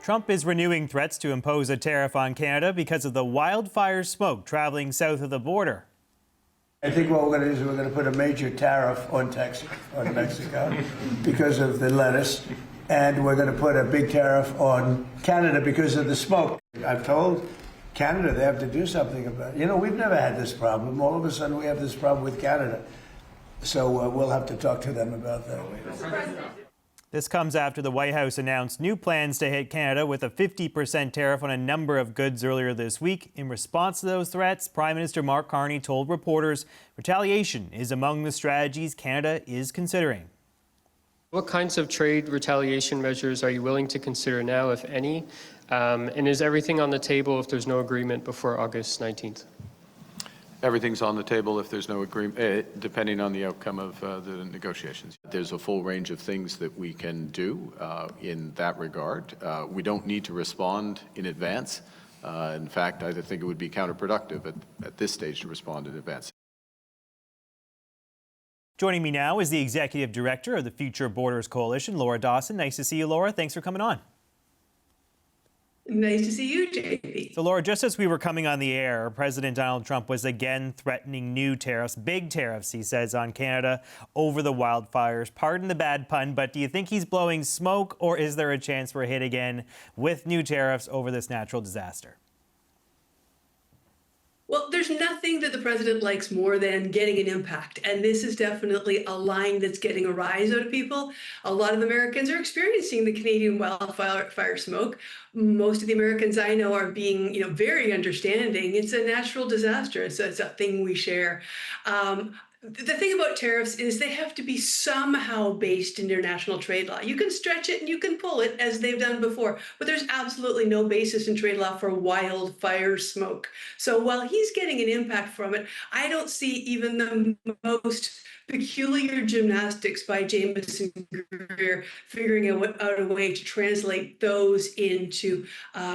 Trump is renewing threats to impose a tariff on Canada because of the wildfire smoke traveling south of the border. I think what we're going to do is we're going to put a major tariff on Mexico because of the lettuce, and we're going to put a big tariff on Canada because of the smoke. I've told Canada they have to do something about it. You know, we've never had this problem. All of a sudden we have this problem with Canada. So we'll have to talk to them about that. This comes after the White House announced new plans to hit Canada with a 50% tariff on a number of goods earlier this week. In response to those threats, Prime Minister Mark Carney told reporters retaliation is among the strategies Canada is considering. What kinds of trade retaliation measures are you willing to consider now, if any? And is everything on the table if there's no agreement before August 19th? Everything's on the table if there's no agreement, depending on the outcome of the negotiations. There's a full range of things that we can do in that regard. We don't need to respond in advance. In fact, I think it would be counterproductive at this stage to respond in advance. Joining me now is the Executive Director of the Future Borders Coalition, Laura Dawson. Nice to see you, Laura. Thanks for coming on. Nice to see you, JP. So, Laura, just as we were coming on the air, President Donald Trump was again threatening new tariffs, big tariffs, he says, on Canada over the wildfires. Pardon the bad pun, but do you think he's blowing smoke, or is there a chance for a hit again with new tariffs over this natural disaster? Well, there's nothing that the president likes more than getting an impact. And this is definitely a line that's getting a rise out of people. A lot of Americans are experiencing the Canadian wildfire smoke. Most of the Americans I know are being, very understanding. It's a natural disaster. It's a thing we share. The thing about tariffs is they have to be somehow based in international trade law. You can stretch it and you can pull it as they've done before, but there's absolutely no basis in trade law for wildfire smoke. So while he's getting an impact from it, I don't see even the most peculiar gymnastics by Jameson Greer figuring out a way to translate those into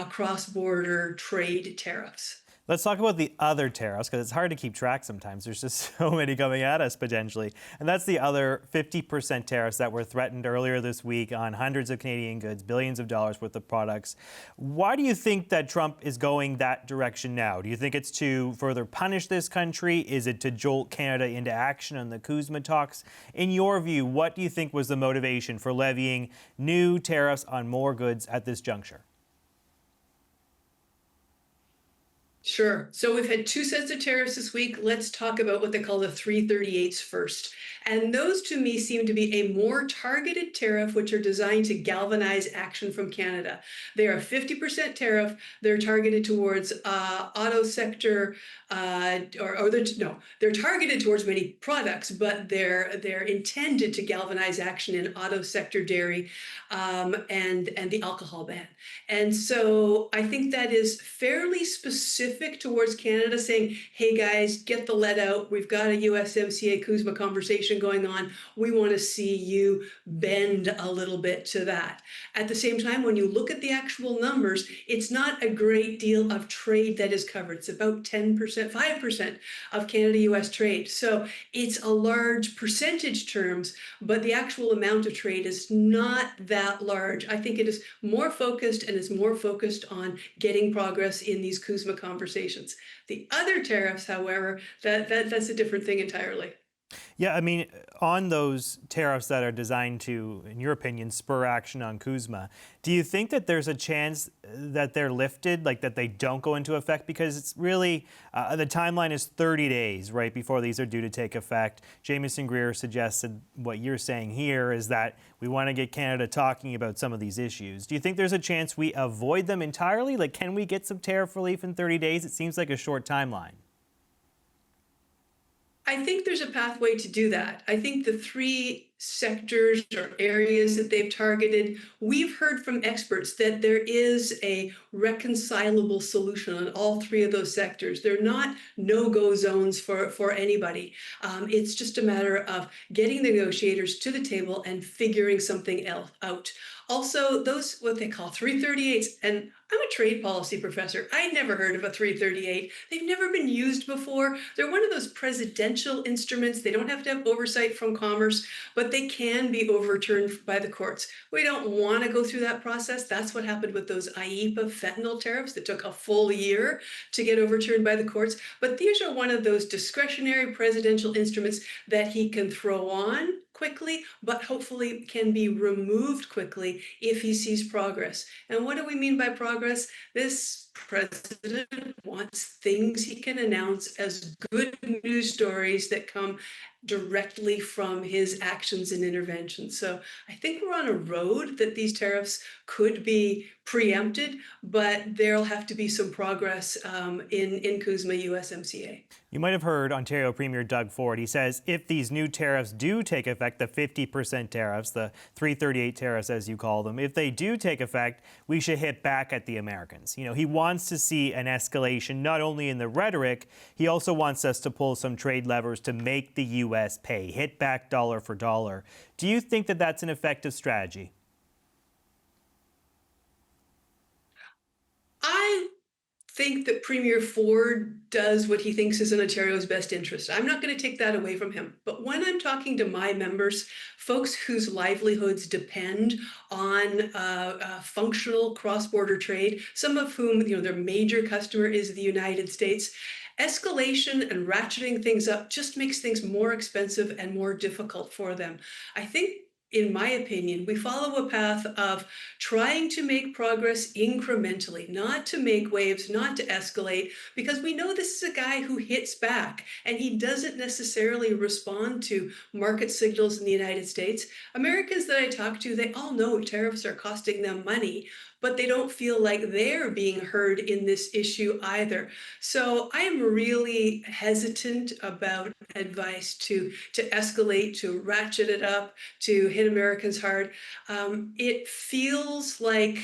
cross-border trade tariffs. Let's talk about the other tariffs, because it's hard to keep track sometimes. There's just so many coming at us potentially. And that's the other 50% tariffs that were threatened earlier this week on hundreds of Canadian goods, billions of dollars worth of products. Why do you think that Trump is going that direction now? Do you think it's to further punish this country? Is it to jolt Canada into action on the CUSMA talks? In your view, what do you think was the motivation for levying new tariffs on more goods at this juncture? Sure. So we've had two sets of tariffs this week. Let's talk about what they call the 338s first. And those, to me, seem to be a more targeted tariff, which are designed to galvanize action from Canada. They are a 50% tariff. They're targeted towards auto sector, they're targeted towards many products, but they're intended to galvanize action in auto sector, dairy, and the alcohol ban. And so I think that is fairly specific towards Canada, saying, hey guys, get the lead out. We've got a USMCA CUSMA conversation going on. We want to see you bend a little bit to that. At the same time, when you look at the actual numbers, it's not a great deal of trade that is covered. It's about 10%, 5% of Canada-US trade. So it's a large percentage terms, but the actual amount of trade is not that large. I think it is more focused and is more focused on getting progress in these CUSMA conversations. The other tariffs, however, that's a different thing entirely. Yeah, I mean, on those tariffs that are designed to, in your opinion, spur action on CUSMA, do you think that there's a chance that they're lifted, like that they don't go into effect? Because it's really, the timeline is 30 days, right, before these are due to take effect. Jameson Greer suggested what you're saying here is that we want to get Canada talking about some of these issues. Do you think there's a chance we avoid them entirely? Like, can we get some tariff relief in 30 days? It seems like a short timeline. I think there's a pathway to do that. I think the three sectors or areas that they've targeted, we've heard from experts that there is a reconcilable solution on all three of those sectors. They're not no-go zones for anybody. It's just a matter of getting the negotiators to the table and figuring something else out. Also, those, what they call 338s, and I'm a trade policy professor. I'd never heard of a 338. They've never been used before. They're one of those presidential instruments. They don't have to have oversight from Commerce, but but they can be overturned by the courts. We don't want to go through that process. That's what happened with those IEEPA fentanyl tariffs that took a full year to get overturned by the courts. But these are one of those discretionary presidential instruments that he can throw on quickly, but hopefully can be removed quickly if he sees progress. And what do we mean by progress? This president wants things he can announce as good news stories that come directly from his actions and interventions. So I think we're on a road that these tariffs could be preempted, but there'll have to be some progress in CUSMA USMCA. You might have heard Ontario Premier Doug Ford. He says if these new tariffs do take effect, the 50% tariffs, the 338 tariffs as you call them, if they do take effect, we should hit back at the Americans. You know, he wants to see an escalation not only in the rhetoric, he also wants us to pull some trade levers to make the U.S. pay, hit back dollar for dollar. Do you think that that's an effective strategy? I think that Premier Ford does what he thinks is in Ontario's best interest. I'm not going to take that away from him. But when I'm talking to my members, folks whose livelihoods depend on functional cross-border trade, some of whom, their major customer is the United States, escalation and ratcheting things up just makes things more expensive and more difficult for them. I think, in my opinion, we follow a path of trying to make progress incrementally, not to make waves, not to escalate, because we know this is a guy who hits back and he doesn't necessarily respond to market signals in the United States. Americans that I talk to, they all know tariffs are costing them money, but they don't feel like they're being heard in this issue either. So I am really hesitant about advice to escalate, to ratchet it up, to hit Americans hard. It feels like,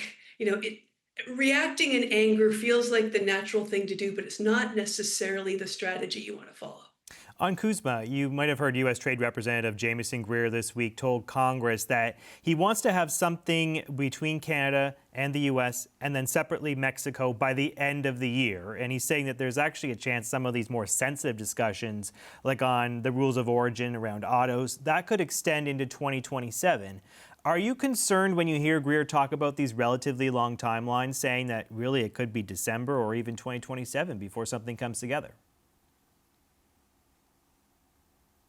reacting in anger feels like the natural thing to do, but it's not necessarily the strategy you want to follow. On CUSMA, you might have heard U.S. Trade Representative Jamieson Greer this week told Congress that he wants to have something between Canada and the U.S. and then separately Mexico by the end of the year. And he's saying that there's actually a chance some of these more sensitive discussions, like on the rules of origin around autos, that could extend into 2027. Are you concerned when you hear Greer talk about these relatively long timelines, saying that really it could be December or even 2027 before something comes together?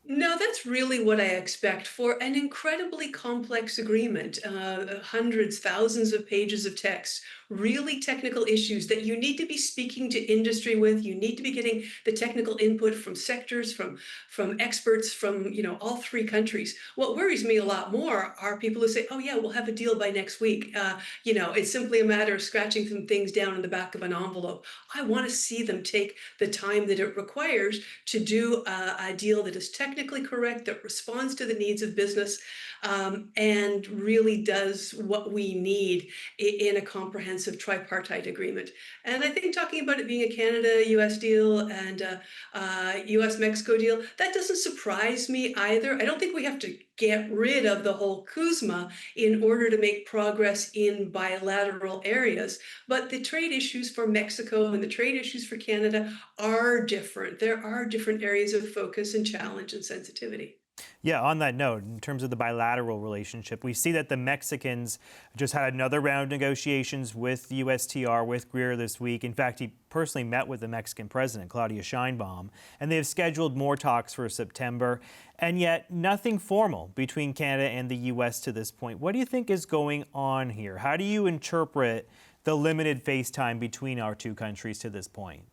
No, that's really what I expect for an incredibly complex agreement. Hundreds, thousands of pages of text, really technical issues that you need to be speaking to industry with. You need to be getting the technical input from sectors, from experts from all three countries. What worries me a lot more are people who say, "Oh yeah, we'll have a deal by next week." It's simply a matter of scratching some things down in the back of an envelope. I want to see them take the time that it requires to do a deal that is technically correct, that responds to the needs of business, and really does what we need in a comprehensive tripartite agreement. And I think talking about it being a Canada-U.S. deal and a U.S.-Mexico deal, that doesn't surprise me either. I don't think we have to get rid of the whole CUSMA in order to make progress in bilateral areas. But the trade issues for Mexico and the trade issues for Canada are different. There are different areas of focus and challenge and sensitivity. Yeah, on that note, in terms of the bilateral relationship, we see that the Mexicans just had another round of negotiations with the USTR, with Greer this week. In fact, he personally met with the Mexican president, Claudia Sheinbaum, and they have scheduled more talks for September. And yet, nothing formal between Canada and the U.S. to this point. What do you think is going on here? How do you interpret the limited face time between our two countries to this point?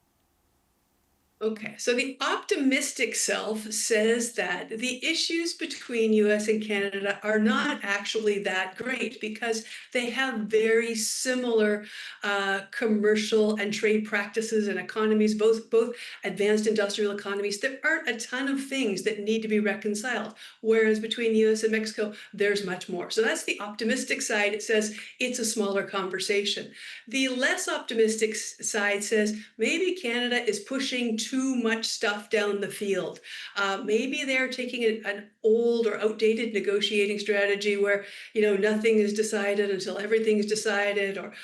Okay, so the optimistic self says that the issues between US and Canada are not actually that great because they have very similar commercial and trade practices and economies, both advanced industrial economies. There aren't a ton of things that need to be reconciled, whereas between US and Mexico, there's much more. So that's the optimistic side. It says it's a smaller conversation. The less optimistic side says maybe Canada is pushing too much stuff down the field. Maybe they're taking an old or outdated negotiating strategy where nothing is decided until everything is decided, or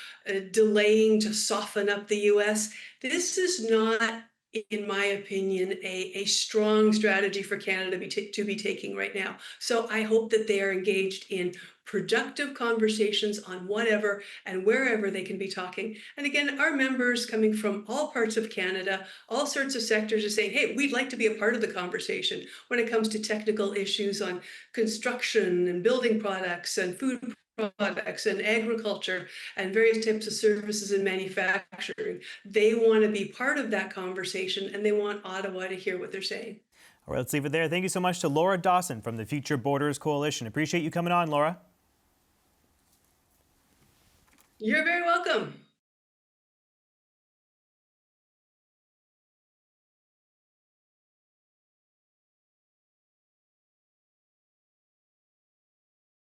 delaying to soften up the U.S. This is not in my opinion, a strong strategy for Canada to be taking right now. So I hope that they are engaged in productive conversations on whatever and wherever they can be talking. And again, our members coming from all parts of Canada, all sorts of sectors are saying, hey, we'd like to be a part of the conversation when it comes to technical issues on construction and building products and food products and agriculture and various types of services and manufacturing. They want to be part of that conversation, and they want Ottawa to hear what they're saying. All right, let's leave it there. Thank you so much to Laura Dawson from the Future Borders Coalition. Appreciate you coming on, Laura. You're very welcome.